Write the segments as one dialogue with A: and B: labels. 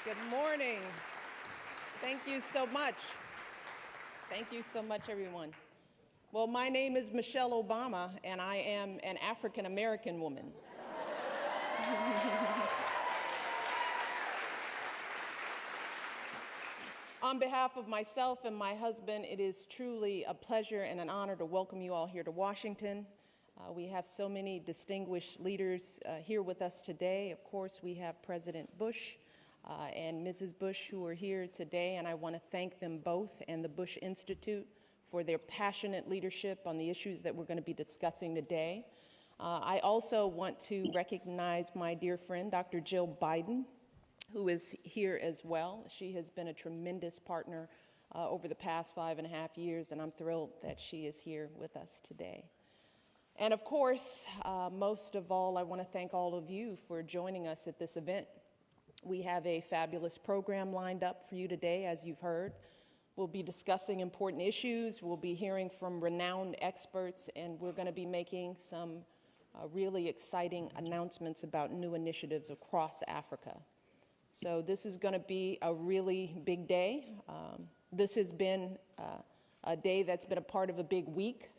A: Good morning. Thank you so much. Thank you so much, everyone. Well, my name is Michelle Obama, and I am an African-American woman. On behalf of myself and my husband, it is truly a pleasure and an honor to welcome you all here to Washington. We have so many distinguished leaders here with us today. Of course, we have President Bush and Mrs. Bush who are here today, and I want to thank them both and the Bush Institute for their passionate leadership on the issues that we're going to be discussing today. I also want to recognize my dear friend, Dr. Jill Biden, who is here as well. She has been a tremendous partner over the past 5.5 years, and I'm thrilled that she is here with us today. And of course, most of all, I want to thank all of you for joining us at this event. We have a fabulous program lined up for you today, as you've heard. We'll be discussing important issues, we'll be hearing from renowned experts, and we're going to be making some really exciting announcements about new initiatives across Africa. So this is going to be a really big day. This has been a day that's been a part of a big week,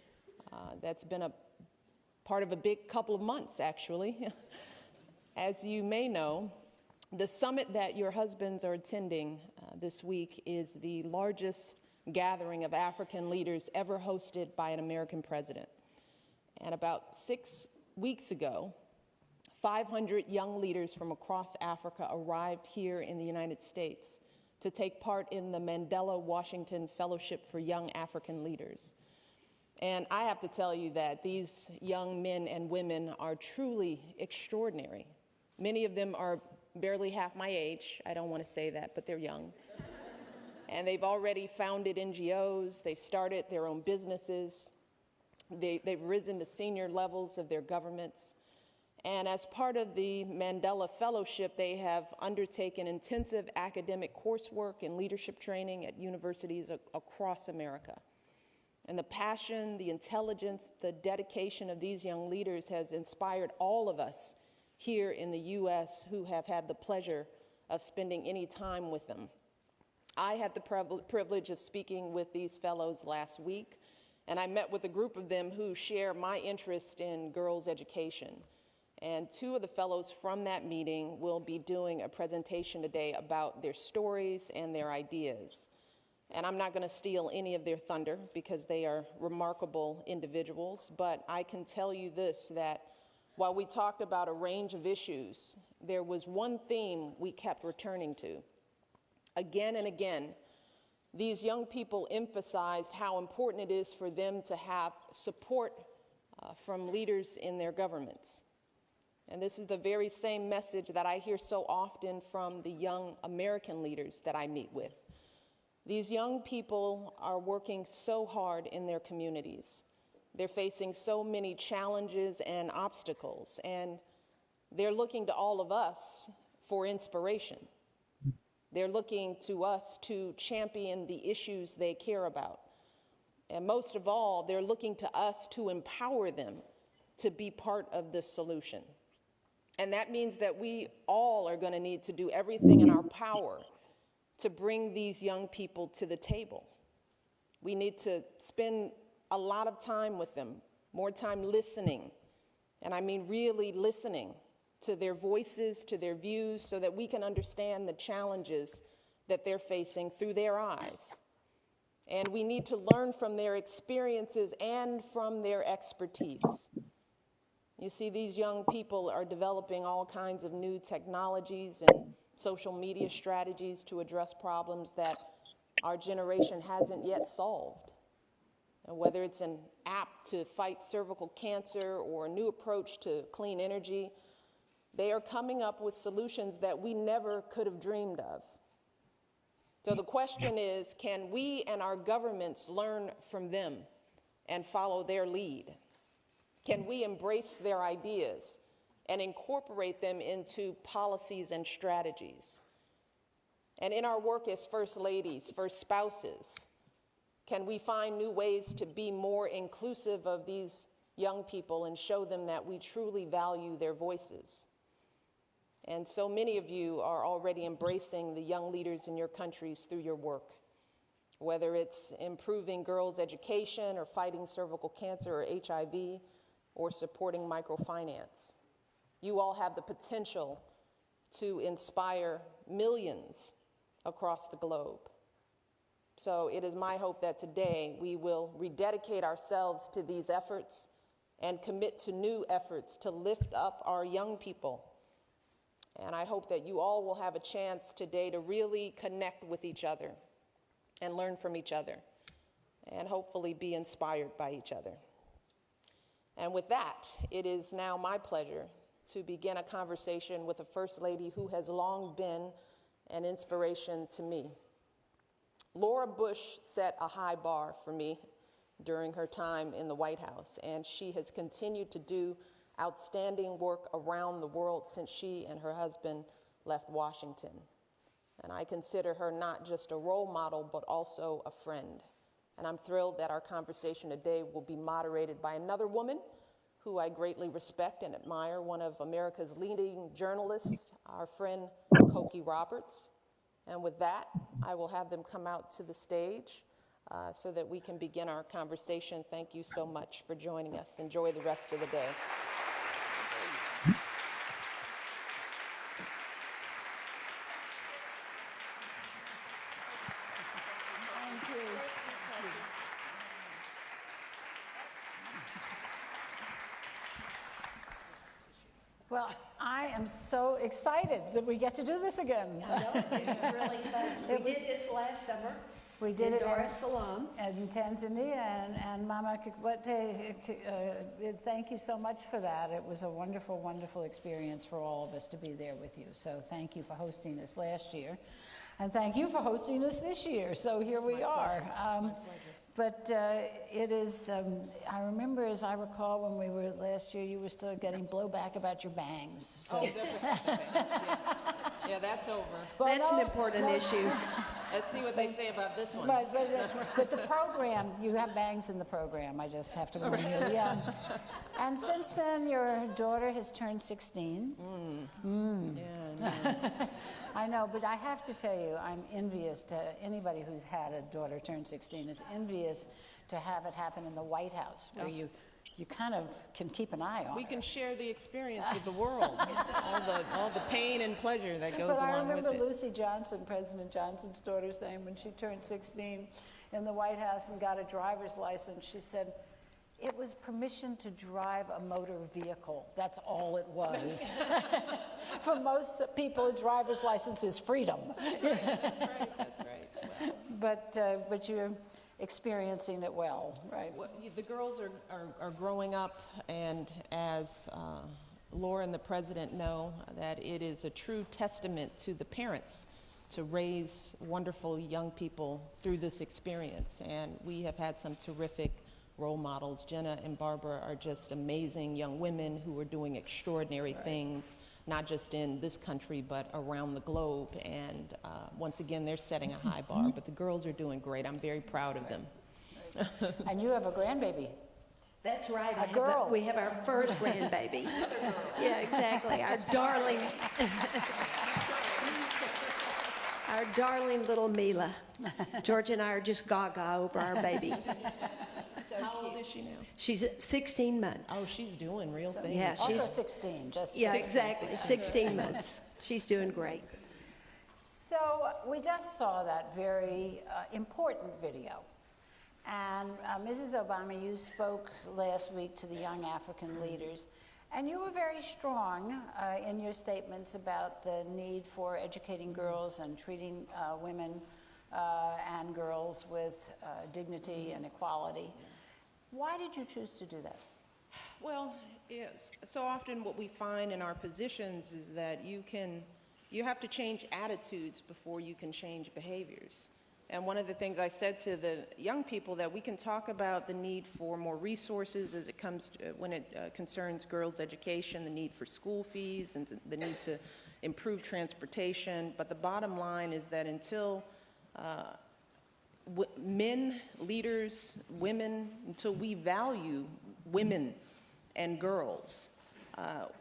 A: that's been a part of a big couple of months, actually. As you may know, the summit that your husbands are attending this week is the largest gathering of African leaders ever hosted by an American president. And about 6 weeks ago, 500 young leaders from across Africa arrived here in the United States to take part in the Mandela Washington Fellowship for Young African Leaders. And I have to tell you that these young men and women are truly extraordinary. Many of them are barely half my age. I don't want to say that, but they're young. And they've already founded NGOs, they've started their own businesses, they've risen to senior levels of their governments. And as part of the Mandela Fellowship, they have undertaken intensive academic coursework and leadership training at universities across America. And the passion, the intelligence, the dedication of these young leaders has inspired all of us here in the U.S. who have had the pleasure of spending any time with them. I had the privilege of speaking with these fellows last week, and I met with a group of them who share my interest in girls' education. And two of the fellows from that meeting will be doing a presentation today about their stories and their ideas. And I'm not going to steal any of their thunder because they are remarkable individuals, but I can tell you this, that while we talked about a range of issues, there was one theme we kept returning to. Again and again, these young people emphasized how important it is for them to have support from leaders in their governments. And this is the very same message that I hear so often from the young American leaders that I meet with. These young people are working so hard in their communities. They're facing so many challenges and obstacles, and they're looking to all of us for inspiration. They're looking to us to champion the issues they care about. And most of all, they're looking to us to empower them to be part of the solution. And that means that we all are going to need to do everything in our power to bring these young people to the table. We need to spend a lot of time with them, more time listening, and I mean really listening to their voices, to their views, so that we can understand the challenges that they're facing through their eyes. And we need to learn from their experiences and from their expertise. You see, these young people are developing all kinds of new technologies and social media strategies to address problems that our generation hasn't yet solved. And whether it's an app to fight cervical cancer or a new approach to clean energy, they are coming up with solutions that we never could have dreamed of. So the question is, can we and our governments learn from them and follow their lead? Can we embrace their ideas and incorporate them into policies and strategies? And in our work as first ladies, first spouses, can we find new ways to be more inclusive of these young people and show them that we truly value their voices? And so many of you are already embracing the young leaders in your countries through your work, whether it's improving girls' education or fighting cervical cancer or HIV or supporting microfinance. You all have the potential to inspire millions across the globe. So it is my hope that today we will rededicate ourselves to these efforts and commit to new efforts to lift up our young people. And I hope that you all will have a chance today to really connect with each other and learn from each other and hopefully be inspired by each other. And with that, it is now my pleasure to begin a conversation with a First Lady who has long been an inspiration to me. Laura Bush set a high bar for me during her time in the White House, and she has continued to do outstanding work around the world since she and her husband left Washington. And I consider her not just a role model, but also a friend. And I'm thrilled that our conversation today will be moderated by another woman who I greatly respect and admire, one of America's leading journalists, our friend Cokie Roberts. And with that, I will have them come out to the stage so that we can begin our conversation. Thank you so much for joining us. Enjoy the rest of the day.
B: Well, I am so excited that we get to do this again.
C: I know, it's really fun. We did this last summer.
B: We did
C: in
B: it
C: Dar es Salaam.
B: in Tanzania, and Mama Kikwete, thank you so much for that. It was a wonderful, wonderful experience for all of us to be there with you. So thank you for hosting us last year, and thank you for hosting us this year. So here we are. But it is, I remember, as I recall, when we were last year, you were still getting blowback about your bangs. So.
A: Yeah, that's over.
B: Well,
C: That's an important issue.
A: Let's see what they say about this one.
B: Right, but the program, you have bangs in the program, I just have to warn you. Yeah. And since then, your daughter has turned 16.
A: Yeah,
B: I know, but I have to tell you, I'm envious to anybody who's had a daughter turn 16 is envious to have it happen in the White House, where you kind of can keep an eye on
A: we
B: her.
A: can share the experience with the world, all the pain and pleasure that goes
B: But I
A: along with
B: remember
A: it.
B: Lucy Johnson, President Johnson's daughter, saying when she turned 16 in the White House and got a driver's license, she said, it was permission to drive a motor vehicle. That's all it was. For most people, a driver's license is freedom.
A: That's right. Wow.
B: But you're experiencing it well, right?
A: Well, the girls are growing up, and as Laura and the President know, that it is a true testament to the parents to raise wonderful young people through this experience. And we have had some terrific role models. Jenna and Barbara are just amazing young women who are doing extraordinary things, not just in this country, but around the globe. And once again, they're setting a high bar, but the girls are doing great. I'm very proud of them.
B: And you have a grandbaby.
C: That's right.
B: A girl.
C: We have our first grandbaby. Yeah, exactly. Our darling, our darling little Mila. George and I are just gaga over our baby.
A: How old is she now?
C: She's 16 months.
A: Oh, she's doing real things.
C: Yeah,
B: Also
C: she's
B: 16, just
C: yeah,
B: 16.
C: exactly. 16 months. She's doing great.
B: So we just saw that very important video. And Mrs. Obama, you spoke last week to the young African leaders, and you were very strong in your statements about the need for educating girls and treating women and girls with dignity and equality. Why did you choose to do that?
A: Well, yes. So often what we find in our positions is that you have to change attitudes before you can change behaviors. And one of the things I said to the young people, that we can talk about the need for more resources as it comes to, when it concerns girls' education, the need for school fees, and the need to improve transportation. But the bottom line is that until men, leaders, women, until we value women and girls,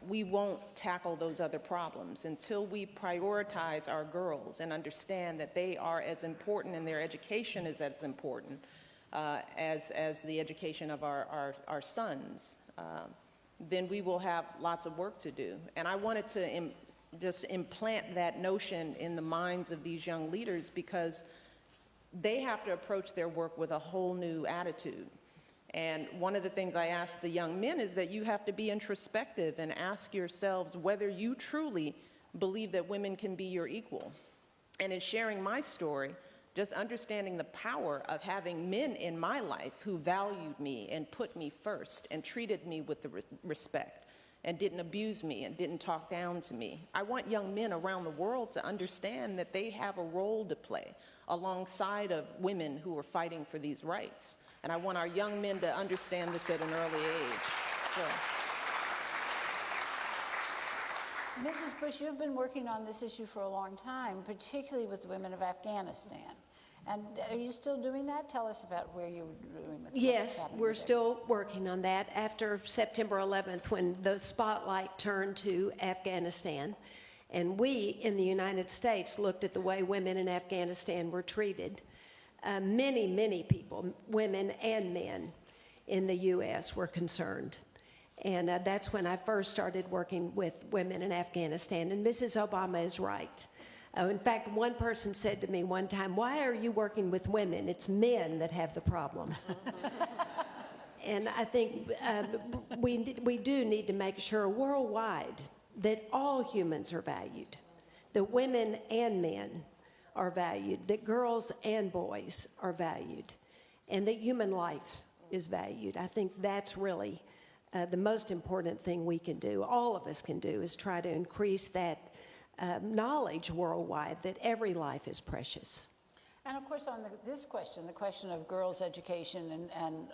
A: we won't tackle those other problems. Until we prioritize our girls and understand that they are as important and their education is as important as the education of our sons, then we will have lots of work to do. And I wanted to just implant that notion in the minds of these young leaders, because they have to approach their work with a whole new attitude. And one of the things I ask the young men is that you have to be introspective and ask yourselves whether you truly believe that women can be your equal. And in sharing my story, just understanding the power of having men in my life who valued me and put me first and treated me with the respect and didn't abuse me and didn't talk down to me. I want young men around the world to understand that they have a role to play alongside of women who are fighting for these rights. And I want our young men to understand this at an early age. So.
B: Mrs. Bush, you've been working on this issue for a long time, particularly with the women of Afghanistan. And are you still doing that? Tell us about where you're doing with
C: Yes, we're still working on that. After September 11th, when the spotlight turned to Afghanistan, and we in the United States looked at the way women in Afghanistan were treated, many people, women and men in the U.S. were concerned. And that's when I first started working with women in Afghanistan. And Mrs. Obama is right. In fact, one person said to me one time, "Why are you working with women? It's men that have the problem." And I think we do need to make sure worldwide that all humans are valued, that women and men are valued, that girls and boys are valued, and that human life is valued. I think that's really the most important thing we can do, all of us can do, is try to increase that knowledge worldwide that every life is precious.
B: And of course, on this question, the question of girls' education and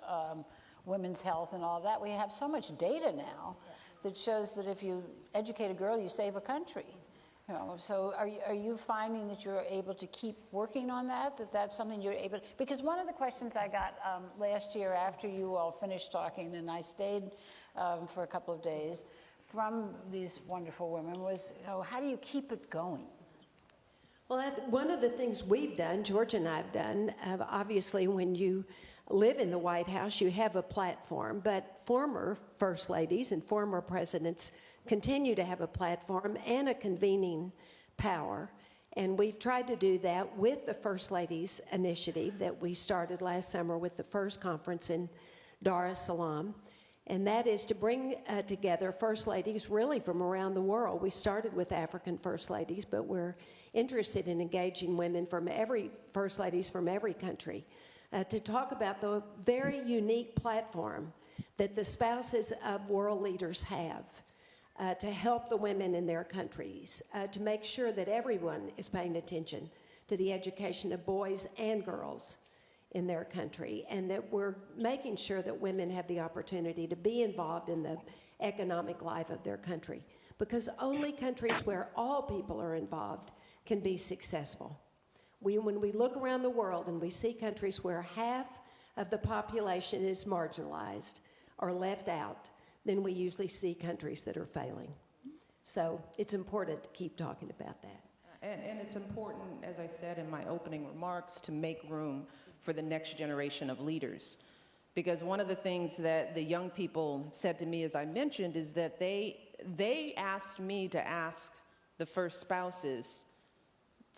B: women's health and all that, we have so much data now that shows that if you educate a girl, you save a country. You know, so are you finding that you're able to keep working on that, that's something you're able to, because one of the questions I got last year after you all finished talking, and I stayed for a couple of days, from these wonderful women was, you know, how do you keep it going?
C: Well, one of the things we've done, George and I have done, obviously when you live in the White House, you have a platform, but former first ladies and former presidents continue to have a platform and a convening power. And we've tried to do that with the First Ladies Initiative that we started last summer with the first conference in Dar es Salaam. And that is to bring together first ladies really from around the world. We started with African first ladies, but we're interested in engaging women from first ladies from every country to talk about the very unique platform that the spouses of world leaders have to help the women in their countries, to make sure that everyone is paying attention to the education of boys and girls in their country, and that we're making sure that women have the opportunity to be involved in the economic life of their country, because only countries where all people are involved can be successful. When we look around the world and we see countries where half of the population is marginalized or left out, then we usually see countries that are failing. So it's important to keep talking about that.
A: And it's important, as I said in my opening remarks, to make room for the next generation of leaders. Because one of the things that the young people said to me, as I mentioned, is that they asked me to ask the first spouses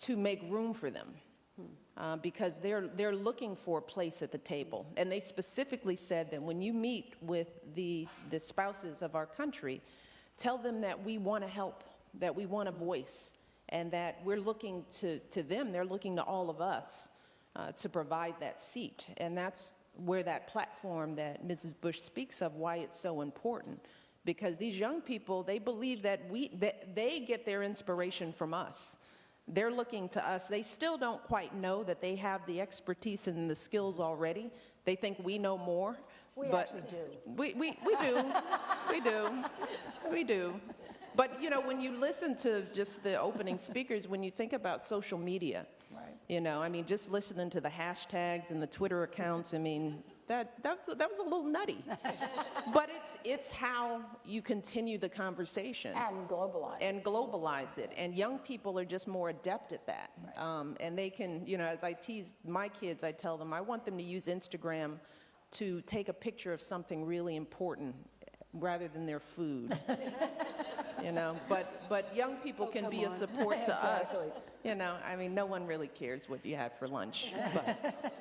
A: to make room for them. Because they're looking for a place at the table. And they specifically said that when you meet with the spouses of our country, tell them that we want to help, that we want a voice, and that we're looking to them, they're looking to all of us to provide that seat. And that's where that platform that Mrs. Bush speaks of, why it's so important. Because these young people, they believe that they get their inspiration from us. They're looking to us. They still don't quite know that they have the expertise and the skills already. They think we know more.
B: We
A: but
B: actually do.
A: We do. We do. But, you know, when you listen to just the opening speakers, when you think about social media,
B: right.
A: You know, I mean, just listening to the hashtags and the Twitter accounts, I mean, that was a little nutty. But it's how you continue the conversation.
B: And globalize
A: it. And young people are just more adept at that.
B: Right.
A: And they can, as I tease my kids, I tell them I want them to use Instagram to take a picture of something really important rather than their food. But young people can be a support to us. I mean, no one really cares what you have for lunch. But.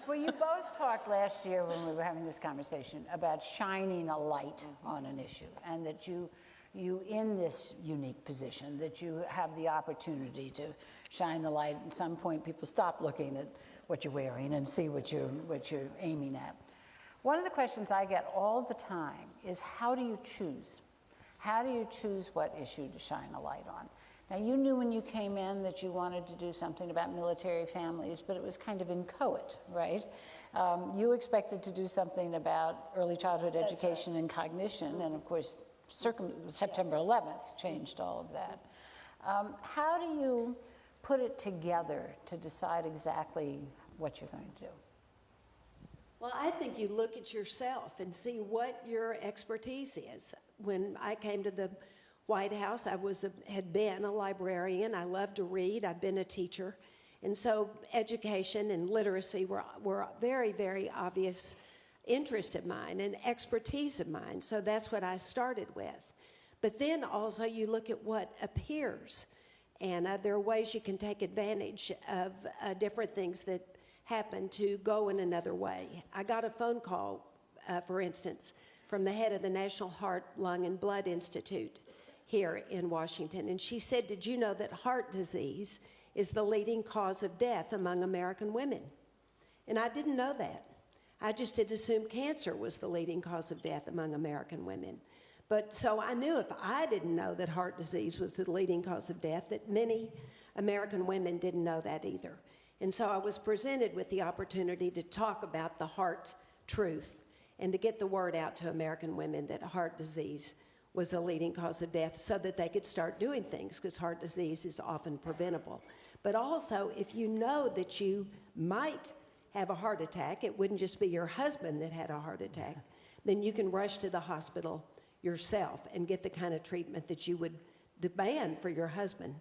B: Well, you both talked last year when we were having this conversation about shining a light on an issue, and that you in this unique position, that you have the opportunity to shine the light. At some point, people stop looking at what you're wearing and see what you're aiming at. One of the questions I get all the time is, how do you choose? How do you choose what issue to shine a light on? Now, you knew when you came in that you wanted to do something about military families, but it was kind of inchoate, right? You expected to do something about early childhood education and cognition, and of course, September 11th changed all of that. How do you put it together to decide exactly what you're going to do?
C: Well, I think you look at yourself and see what your expertise is. When I came to the White House, I had been a librarian. I loved to read. I'd been a teacher. And so education and literacy were very, very obvious interest of mine and expertise of mine. So that's what I started with. But then also you look at what appears. And there are ways you can take advantage of different things that happen to go in another way. I got a phone call, for instance, from the head of the National Heart, Lung, and Blood Institute here in Washington. And she said, did you know that heart disease is the leading cause of death among American women? And I didn't know that. I just had assumed cancer was the leading cause of death among American women. But so I knew if I didn't know that heart disease was the leading cause of death, that many American women didn't know that either. And so I was presented with the opportunity to talk about the heart truth and to get the word out to American women that heart disease was a leading cause of death, so that they could start doing things, because heart disease is often preventable. But also, if you know that you might have a heart attack, it wouldn't just be your husband that had a heart attack, then you can rush to the hospital yourself and get the kind of treatment that you would demand for your husband,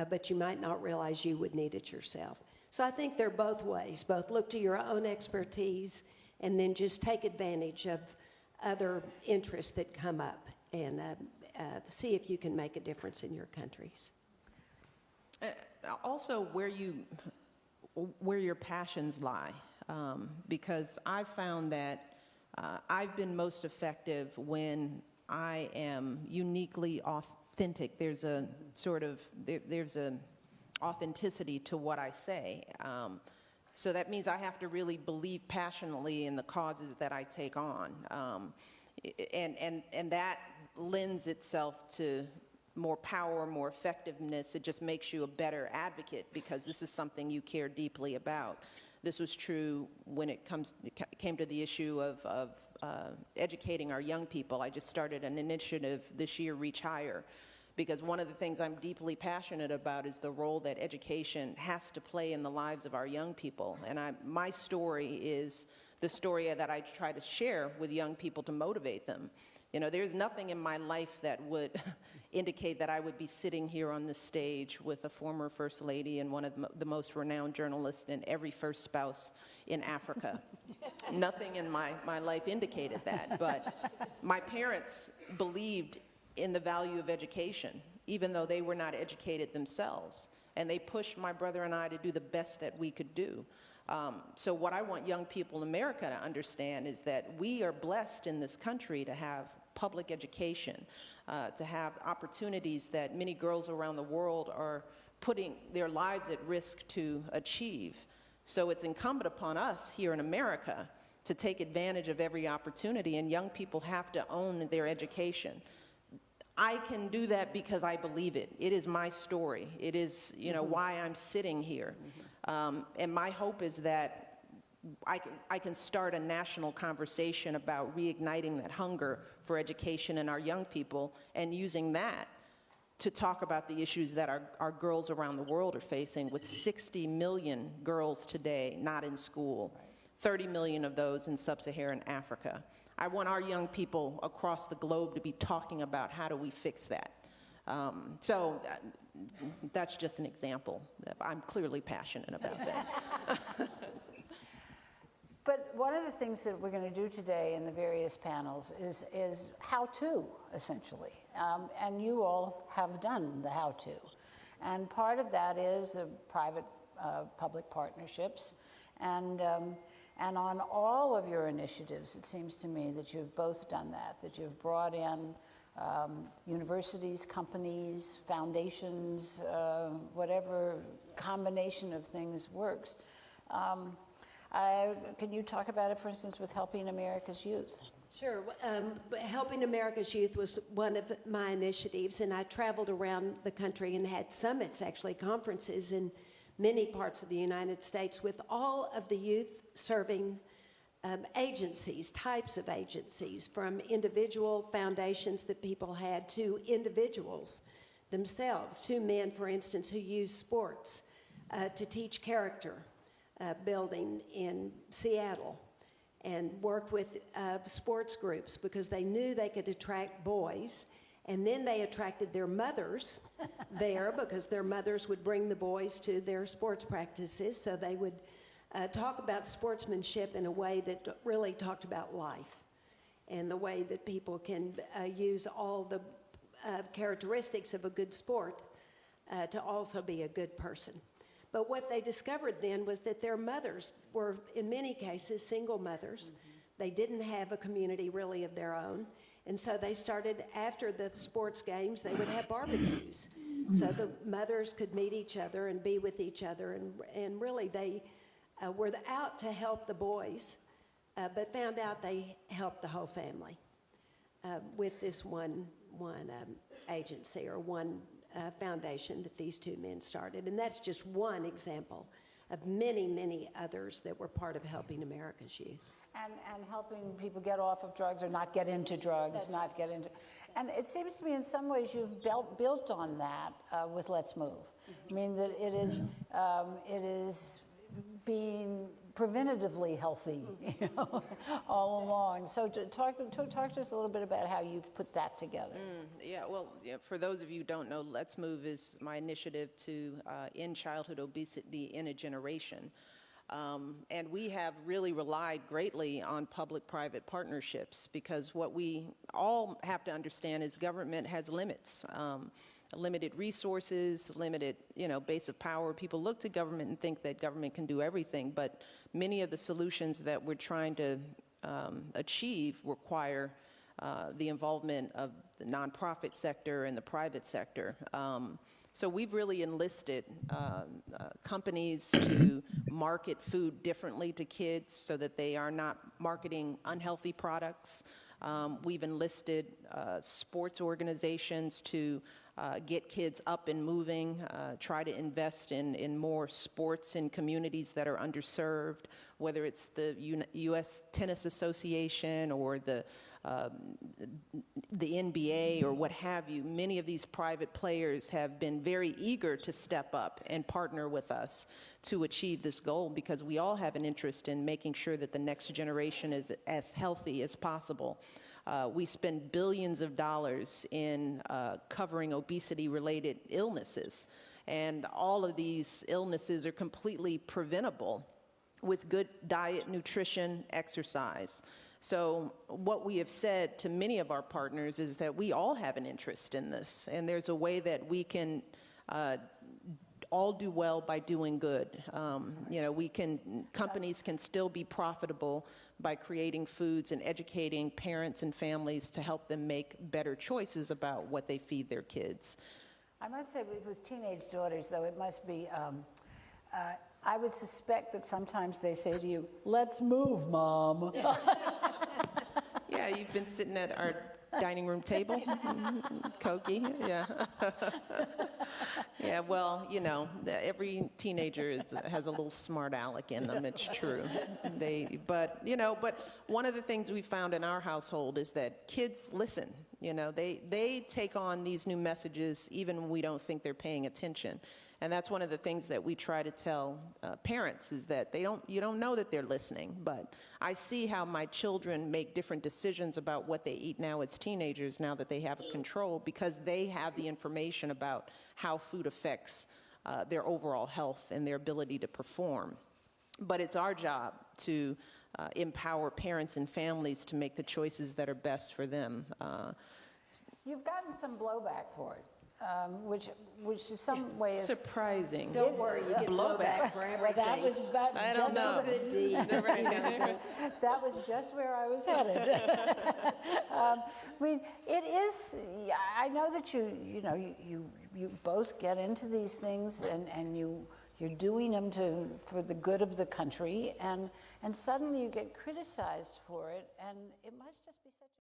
C: but you might not realize you would need it yourself. So I think they're both ways. Both look to your own expertise and then just take advantage of other interests that come up and see if you can make a difference in your countries.
A: Also, where your passions lie, because I've found that I've been most effective when I am uniquely authentic. There's a authenticity to what I say. So that means I have to really believe passionately in the causes that I take on. And that lends itself to more power, more effectiveness. It just makes you a better advocate because this is something you care deeply about. This was true when it came to the issue of educating our young people. I just started an initiative this year, Reach Higher, because one of the things I'm deeply passionate about is the role that education has to play in the lives of our young people. And my story is the story that I try to share with young people to motivate them. There's nothing in my life that would indicate that I would be sitting here on this stage with a former First Lady and one of the most renowned journalists and every first spouse in Africa. Nothing in my life indicated that, but my parents believed in the value of education, even though they were not educated themselves. And they pushed my brother and I to do the best that we could do. So what I want young people in America to understand is that we are blessed in this country to have public education, to have opportunities that many girls around the world are putting their lives at risk to achieve. So it's incumbent upon us here in America to take advantage of every opportunity, and young people have to own their education. I can do that because I believe it. It is my story. It is, why I'm sitting here. And my hope is that I can start a national conversation about reigniting that hunger for education in our young people and using that to talk about the issues that our girls around the world are facing, with 60 million girls today not in school. 30 million of those in sub-Saharan Africa. I want our young people across the globe to be talking about how do we fix that. So that's just an example. I'm clearly passionate about that.
B: But one of the things that we're going to do today in the various panels is how-to, essentially. And you all have done the how-to. And part of that is private-public partnerships. And on all of your initiatives, it seems to me that you've both done that you've brought in universities, companies, foundations, whatever combination of things works. Can you talk about it, for instance, with Helping America's Youth?
C: Sure. Helping America's Youth was one of my initiatives, and I traveled around the country and had summits, actually, conferences in many parts of the United States with all of the youth-serving agencies, types of agencies, from individual foundations that people had to individuals themselves, to men, for instance, who use sports to teach character building in Seattle, and worked with sports groups because they knew they could attract boys. And then they attracted their mothers there because their mothers would bring the boys to their sports practices. So they would talk about sportsmanship in a way that really talked about life and the way that people can use all the characteristics of a good sport to also be a good person. But what they discovered then was that their mothers were, in many cases, single mothers. They didn't have a community really of their own. And so they started, after the sports games, they would have barbecues. So the mothers could meet each other and be with each other. And really, they were out to help the boys, but found out they helped the whole family with this one agency or one foundation that these two men started. And that's just one example of many, many others that were part of Helping America's Youth.
B: And helping people get off of drugs or not get into drugs, and it seems to me in some ways you've built on that with Let's Move. I mean that it is being preventatively healthy, you know, all along. So talk to us a little bit about how you've put that together.
A: For those of you who don't know, Let's Move is my initiative to end childhood obesity in a generation. And we have really relied greatly on public-private partnerships because what we all have to understand is government has limits, limited resources, limited, base of power. People look to government and think that government can do everything, but many of the solutions that we're trying to achieve require the involvement of the nonprofit sector and the private sector. So we've really enlisted companies to market food differently to kids so that they are not marketing unhealthy products. We've enlisted sports organizations to get kids up and moving, try to invest in more sports in communities that are underserved, whether it's the U.S. Tennis Association or the NBA or what have you. Many of these private players have been very eager to step up and partner with us to achieve this goal because we all have an interest in making sure that the next generation is as healthy as possible. We spend billions of dollars in covering obesity-related illnesses, and all of these illnesses are completely preventable with good diet, nutrition, exercise. So what we have said to many of our partners is that we all have an interest in this, and there's a way that we can all do well by doing good. Companies can still be profitable by creating foods and educating parents and families to help them make better choices about what they feed their kids.
B: I must say, with teenage daughters, though, it must be, I would suspect that sometimes they say to you, "Let's move, Mom."
A: Yeah, you've been sitting at our dining room table, Koki, yeah. Yeah, well, every teenager has a little smart aleck in them, it's true. But one of the things we found in our household is that kids listen. You know, they take on these new messages even when we don't think they're paying attention. And that's one of the things that we try to tell parents is that you don't know that they're listening. But I see how my children make different decisions about what they eat now as teenagers, now that they have control, because they have the information about how food affects their overall health and their ability to perform. But it's our job to empower parents and families to make the choices that are best for them.
B: You've gotten some blowback for it, which is some way is
A: surprising.
C: Don't worry, you get blowback for everything.
B: Well, that was
A: I don't
B: just
A: know.
C: Good deed.
B: that was just where I was headed. I mean, it is. I know that you both get into these things, and you're doing them for the good of the country, and suddenly you get criticized for it, and it must just be such.